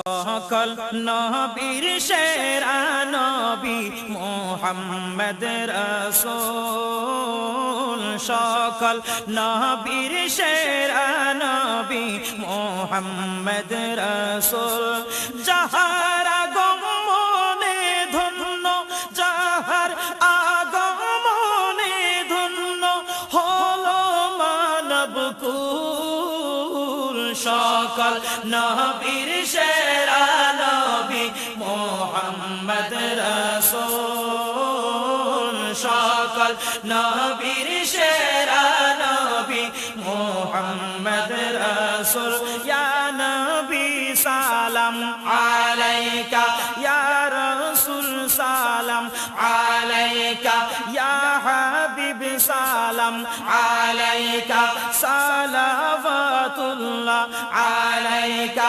সকল নবীর সেরা নবী মুহাম্মদ রাসূল সকল নবীর সেরা নবী মুহাম্মদ রাসূল যাহার আগমনে ধন্য যাহার আগমনে ধন্য হলো মানবকুল সকল নবীর সেরা নবী মুহাম্মদ রাসূল সকল নবীর সেরা নবী মুহাম্মদ রাসূল ইয়া নবী সালাম আলাইকা ইয়া রাসূল সালাম আলাইকা ইয়া হাবিব সালাম আলাইকা সালাওয়াতুল্লাহ আলাইকা